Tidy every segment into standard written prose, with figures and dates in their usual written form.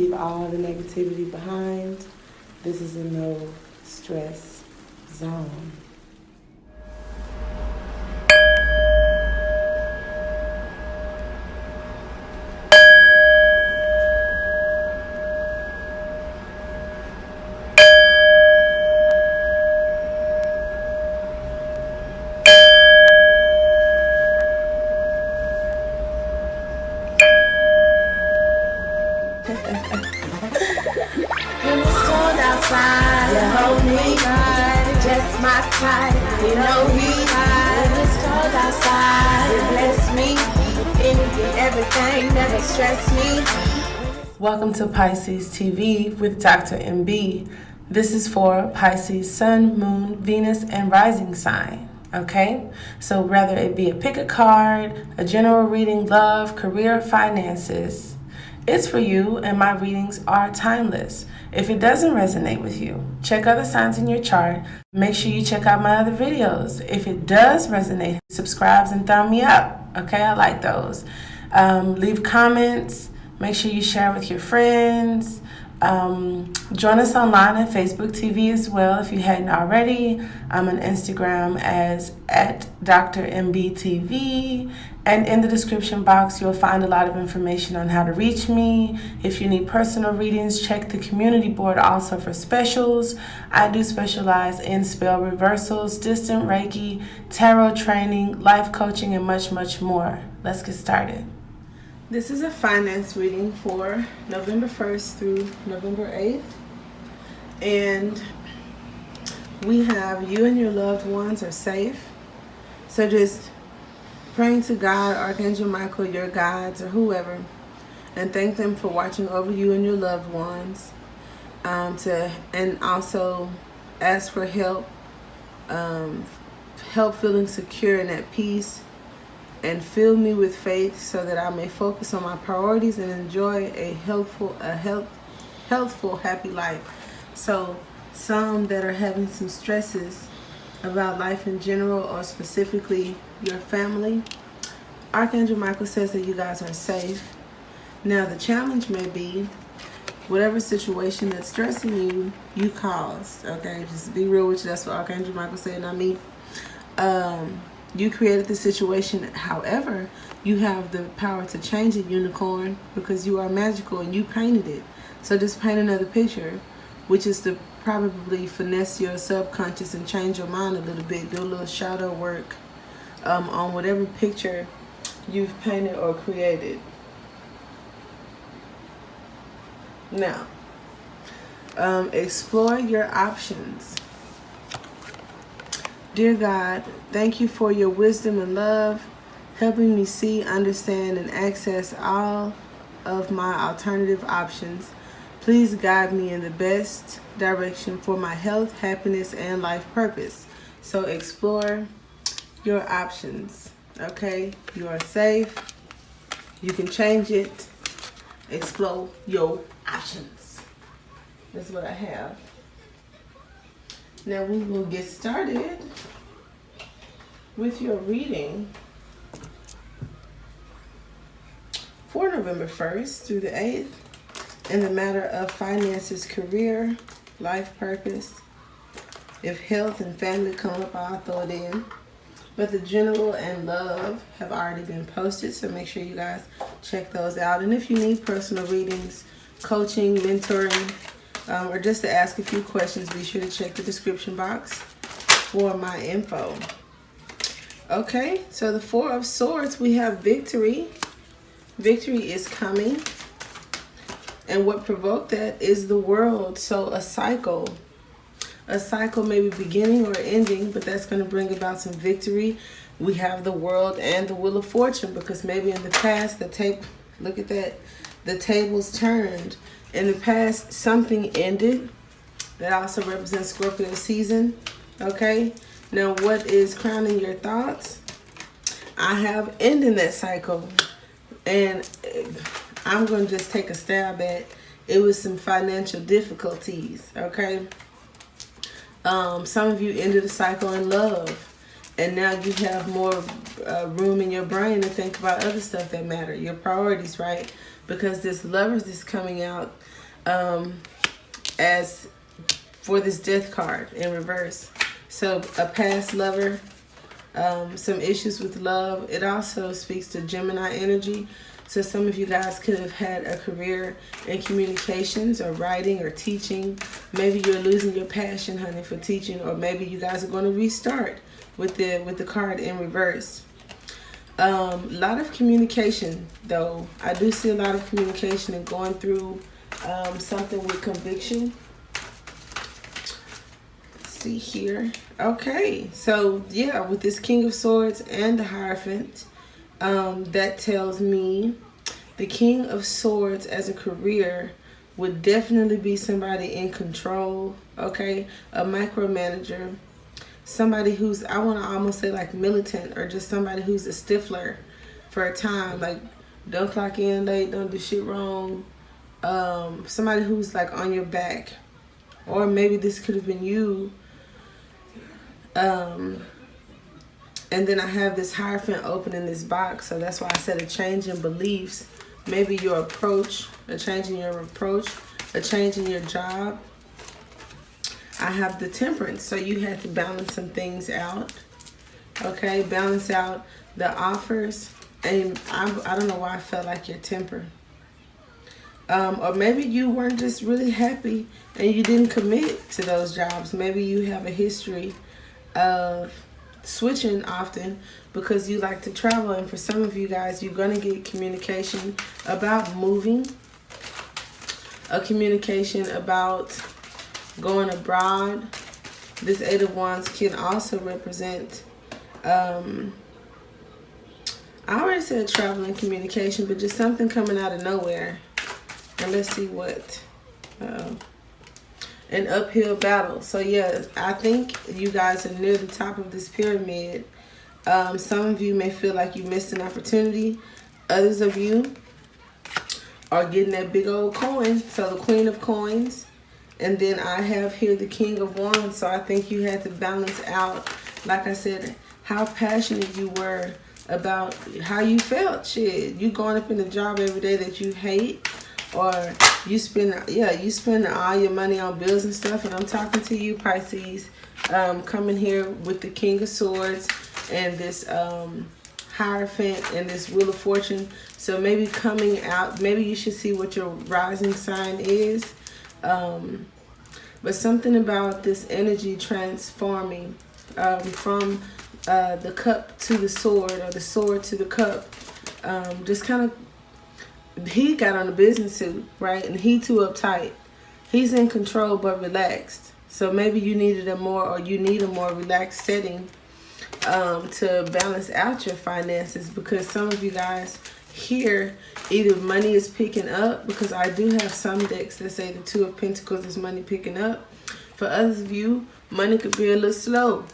Leave all the negativity behind. This is a no stress zone. When it's cold outside, you hold me tight, just my type, you know me high. When it's cold outside, you bless me, anything, everything that stress me. Welcome to Pisces TV with Dr. MB. This is for Pisces Sun, Moon, Venus, and Rising sign. Okay, so whether it be a pick a card, a general reading, love, career, finances, it's for you, and my readings are timeless. If it doesn't resonate with you, check other signs in your chart. Make sure you check out my other videos. If it does resonate, subscribe and thumb me up. Okay, I like those. Leave comments. Make sure you share with your friends. Join us online at Facebook TV as well if you hadn't already. I'm on Instagram as @DrMBTV. And in the description box, you'll find a lot of information on how to reach me. If you need personal readings, check the community board also for specials. I do specialize in spell reversals, distant Reiki, tarot training, life coaching, and much, much more. Let's get started. This is a finance reading for November 1st through November 8th. And we have you and your loved ones are safe. So just praying to God, Archangel Michael, your guides, or whoever, and thank them for watching over you and your loved ones. And also ask for help, help feeling secure and at peace, and fill me with faith so that I may focus on my priorities and enjoy a healthful, happy life. So some that are having some stresses about life in general, or specifically your family, Archangel Michael says that you guys are safe. Now the challenge may be whatever situation that's stressing you, you caused. Okay, just be real with you. That's what Archangel Michael said, not me. You created the situation. However, you have the power to change it, unicorn, because you are magical and you painted it. So just paint another picture, which is to probably finesse your subconscious and change your mind a little bit. Do a little shadow work on whatever picture you've painted or created. Now, explore your options. Dear God, thank you for your wisdom and love, helping me see, understand, and access all of my alternative options. Please guide me in the best direction for my health, happiness, and life purpose. So explore your options. Okay, you are safe. You can change it. Explore your options. That's what I have. Now we will get started with your reading for November 1st through the 8th in the matter of finances, career, life purpose. If health and family come up, I'll throw it in. But the general and love have already been posted, so make sure you guys check those out. And if you need personal readings, coaching, mentoring, or just to ask a few questions, be sure to check the description box for my info. Okay, so the Four of Swords, we have victory. Victory is coming. And what provoked that is the world. So a cycle. A cycle may be beginning or ending, but that's going to bring about some victory. We have the world and the Wheel of Fortune, because maybe in the past, look at that, the tables turned. In the past, something ended. That also represents Scorpio season. Okay, now what is crowning your thoughts? I have ending that cycle. And I'm going to just take a stab at it was some financial difficulties. Okay. Some of you ended the cycle in love, and now you have more room in your brain to think about other stuff that matter, your priorities, right? Because this Lovers is coming out. as for this death card in reverse. So a past lover, some issues with love. It also speaks to Gemini energy. So some of you guys could have had a career in communications or writing or teaching. Maybe you're losing your passion, honey, for teaching, or maybe you guys are going to restart with the card in reverse. A lot of communication, though. I do see a lot of communication and going through something with conviction. Let's see here. Okay, so yeah, with this King of Swords and the Hierophant, that tells me the King of Swords as a career would definitely be somebody in control, okay? A micromanager, somebody who's, I want to almost say like militant, or just somebody who's a stiffler for a time, like don't clock in late, don't do shit wrong. Somebody who's like on your back, or maybe this could have been you. And then I have this Hierophant open in this box, so that's why I said a change in beliefs. Maybe your approach, a change in your approach, a change in your job. I have the Temperance, so you had to balance some things out. Okay, balance out the offers. And I don't know why I felt like your temper. Or maybe you weren't just really happy and you didn't commit to those jobs. Maybe you have a history of switching often because you like to travel, and for some of you guys you're going to get communication about moving, a communication about going abroad. This Eight of Wands can also represent I already said travel and communication, but just something coming out of nowhere. And let's see what an uphill battle. So yeah, I think you guys are near the top of this pyramid. Some of you may feel like you missed an opportunity. Others of you are getting that big old coin. So the Queen of Coins. And then I have here the King of Wands. So I think you had to balance out, like I said, how passionate you were about how you felt. Shit, you going up in a job every day that you hate, or you spend all your money on bills and stuff. And I'm talking to you, Pisces, coming here with the King of Swords and this Hierophant and this Wheel of Fortune. So maybe coming out, maybe you should see what your rising sign is. But something about this energy transforming from the cup to the sword, or the sword to the cup. Just kind of, he got on a business suit, right? And he too uptight. He's in control but relaxed. So maybe you needed a more, or you need a more relaxed setting to balance out your finances, because some of you guys here, either money is picking up, because I do have some decks that say the Two of Pentacles is money picking up. For others of you, money could be a little slow,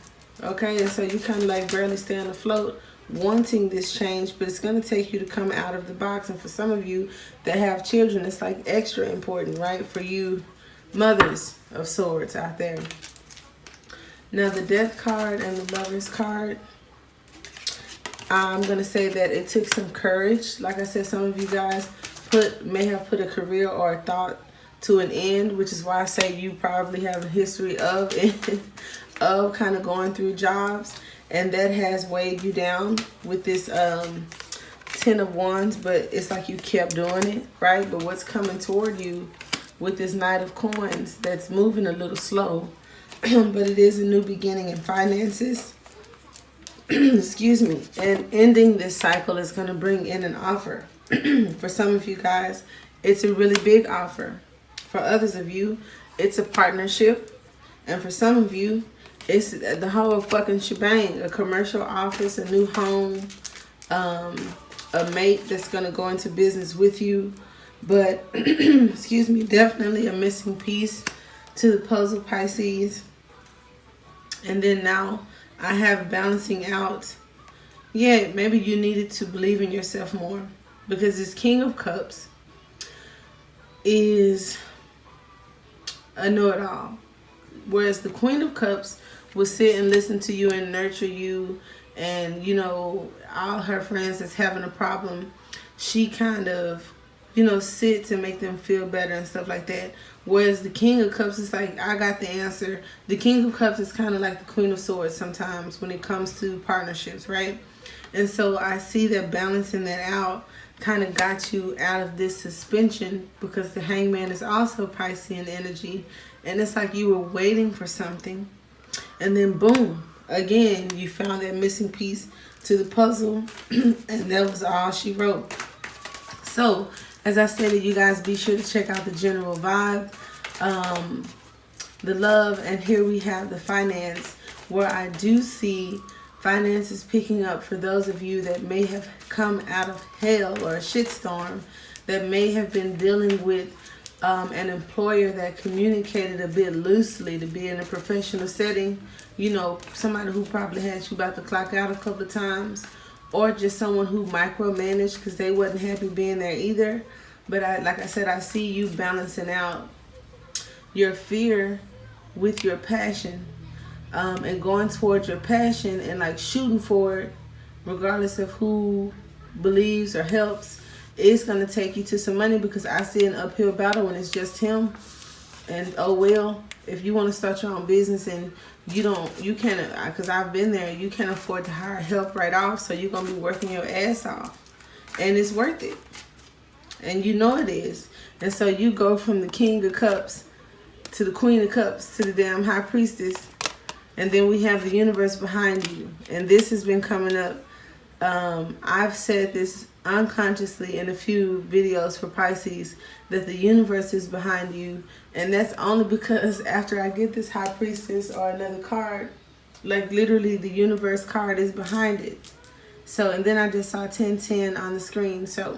okay? And so you kind of like barely staying afloat, wanting this change, but it's going to take you to come out of the box. And for some of you that have children, it's like extra important, right? For you mothers of swords out there. Now the Death card and the Lovers card, I'm going to say that it took some courage. Like I said, some of you guys may have put a career or a thought to an end, which is why I say you probably have a history of kind of going through jobs, and that has weighed you down with this Ten of Wands, but it's like you kept doing it, right? But what's coming toward you with this Knight of Coins, that's moving a little slow, but it is a new beginning in finances. Excuse me. And ending this cycle is going to bring in an offer. For some of you guys, it's a really big offer. For others of you, it's a partnership. And for some of you, it's the whole fucking shebang. A commercial office, a new home, a mate that's going to go into business with you. But, excuse me, definitely a missing piece to the puzzle, Pisces. And then now I have balancing out. Yeah, maybe you needed to believe in yourself more, because this King of Cups is a know-it-all, whereas the Queen of Cups will sit and listen to you and nurture you, and you know, all her friends that's having a problem, she kind of sit to make them feel better and stuff like that. Whereas the King of Cups is like, I got the answer. The King of Cups is kind of like the Queen of Swords sometimes when it comes to partnerships, right? And so I see that balancing that out kind of got you out of this suspension, because the Hangman is also Piscean energy. And it's like you were waiting for something, and then boom, again, you found that missing piece to the puzzle, and that was all she wrote. So, as I stated, you guys be sure to check out the general vibe, the love, and here we have the finance, where I do see finances picking up for those of you that may have come out of hell or a shitstorm, that may have been dealing with an employer that communicated a bit loosely, to be in a professional setting. Somebody who probably had you about to clock out a couple of times, or just someone who micromanaged because they wasn't happy being there either. But like I said, I see you balancing out your fear with your passion, and going towards your passion and like shooting for it, regardless of who believes or helps. It's going to take you to some money, because I see an uphill battle when it's just him. And oh well, if you want to start your own business and you can't, because I've been there, you can't afford to hire help right off, so you're going to be working your ass off. And it's worth it. And it is. And so you go from the King of Cups to the Queen of Cups to the damn High Priestess. And then we have the universe behind you. And this has been coming up. I've said this unconsciously in a few videos for Pisces, that the universe is behind you. And that's only because after I get this High Priestess or another card, like literally the universe card is behind it. So, and then I just saw 1010 on the screen. So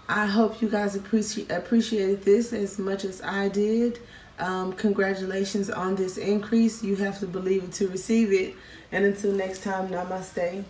I hope you guys appreciated this as much as I did. Congratulations on this increase. You have to believe it to receive it. And until next time, namaste.